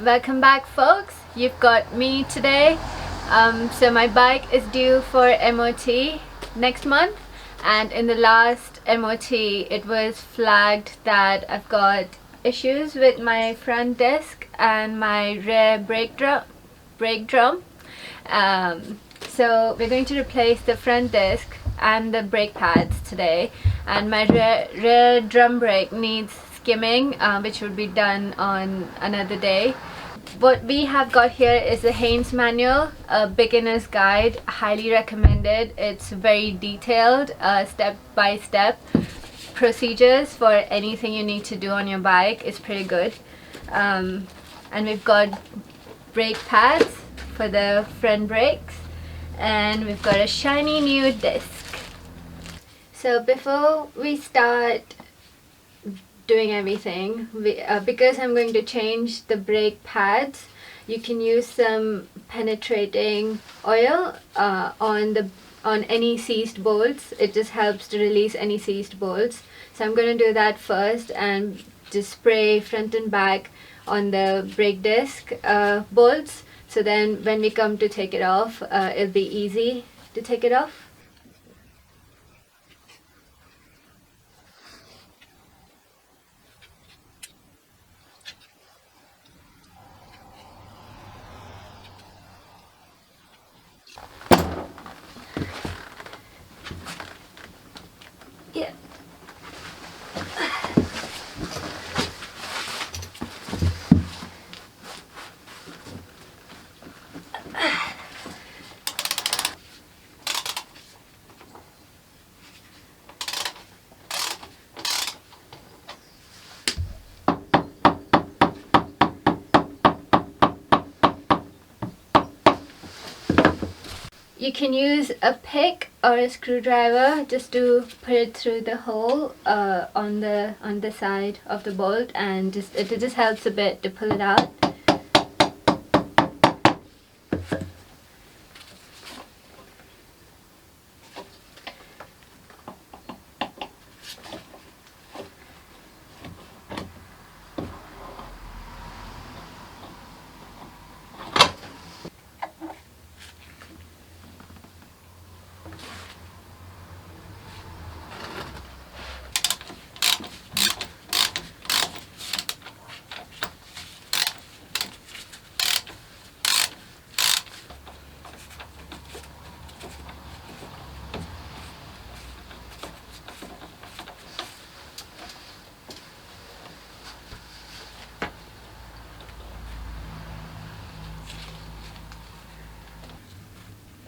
Welcome back, folks. You've got me today. So my bike is due for MOT next month, and in the last MOT it was flagged that I've got issues with my front disc and my rear brake drum. So we're going to replace the front disc and the brake pads today, and my rear drum brake needs skimming, which will be done on another day. What we have got here is the Haynes manual, a beginner's guide, highly recommended. It's very detailed, step-by-step procedures for anything you need to do on your bike. It's pretty good. And we've got brake pads for the front brakes, and we've got a shiny new disc. So before we start doing everything, because I'm going to change the brake pads, you can use some penetrating oil on any seized bolts. It just helps to release any seized bolts. So I'm going to do that first and just spray front and back on the brake disc bolts, so then when we come to take it off, it'll be easy to take it off. Yeah. You can use a pick or a screwdriver just to put it through the hole on the side of the bolt, and it just helps a bit to pull it out.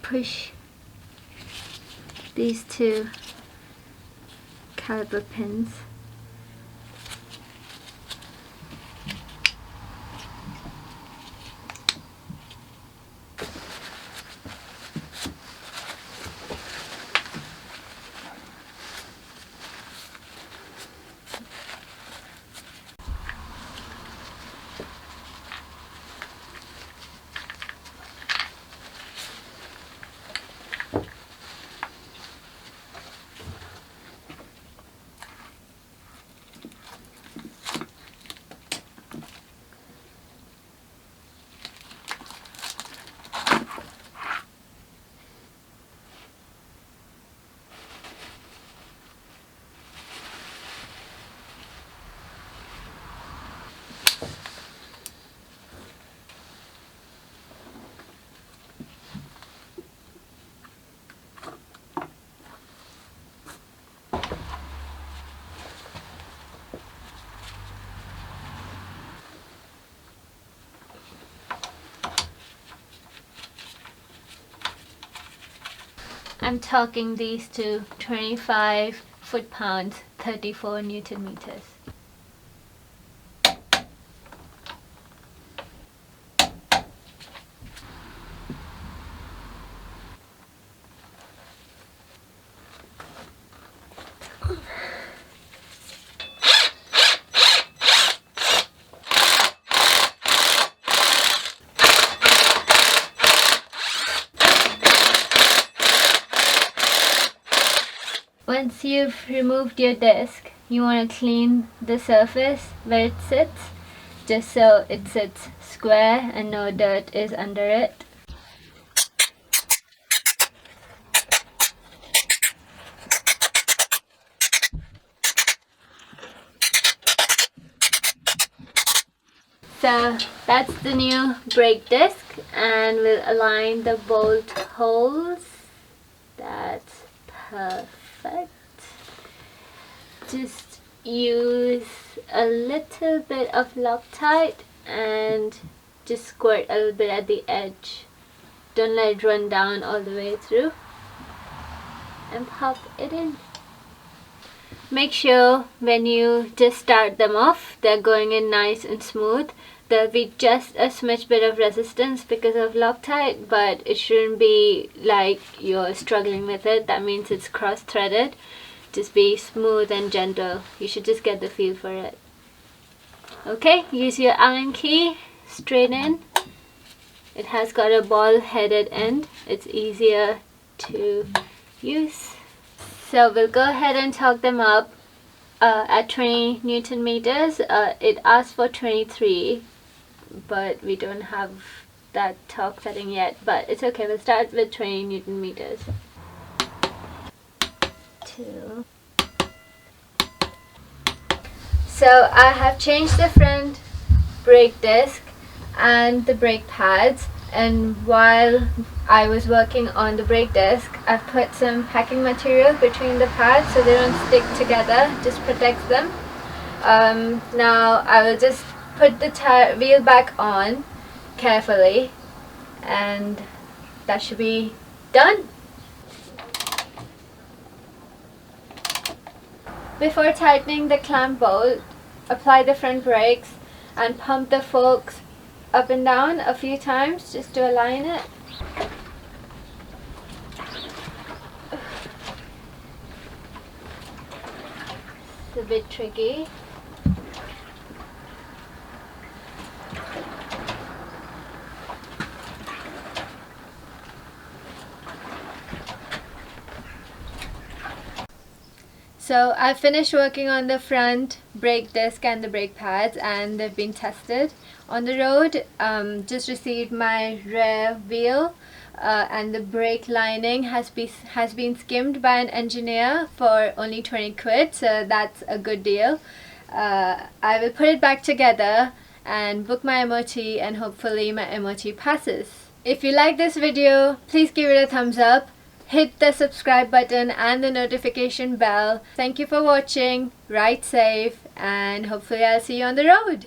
Push these two caliper pins. I'm torquing these to 25 foot-pounds, 34 Newton meters. Once you've removed your disc, you want to clean the surface where it sits, just so it sits square and no dirt is under it. So that's the new brake disc, and we'll align the bolt holes. That's perfect. Just use a little bit of Loctite and just squirt a little bit at the edge. Don't let it run down all the way through, and pop it in. Make sure when you just start them off, they're going in nice and smooth. There'll be just a smidge bit of resistance because of Loctite, but it shouldn't be like you're struggling with it. That means it's cross-threaded. Just be smooth and gentle. You should just get the feel for it. Okay, use your Allen key, straight in. It has got a ball-headed end. It's easier to use. So we'll go ahead and torque them up at 20 Newton meters. It asks for 23, but we don't have that torque setting yet, but it's okay. We'll start with 20 Newton meters. 2. So I have changed the front brake disc and the brake pads, and while I was working on the brake disc, I've put some packing material between the pads so they don't stick together, just protects them. Now I will just put the wheel back on carefully, and that should be done. Before tightening the clamp bolt, apply the front brakes and pump the forks up and down a few times just to align it. It's a bit tricky. So I finished working on the front brake disc and the brake pads, and they've been tested on the road. Just received my rear wheel, and the brake lining has been skimmed by an engineer for only 20 quid, so that's a good deal. I will put it back together and book my MOT, and hopefully my MOT passes. If you like this video, please give it a thumbs up. Hit the subscribe button and the notification bell. Thank you for watching. Ride safe, and hopefully I'll see you on the road.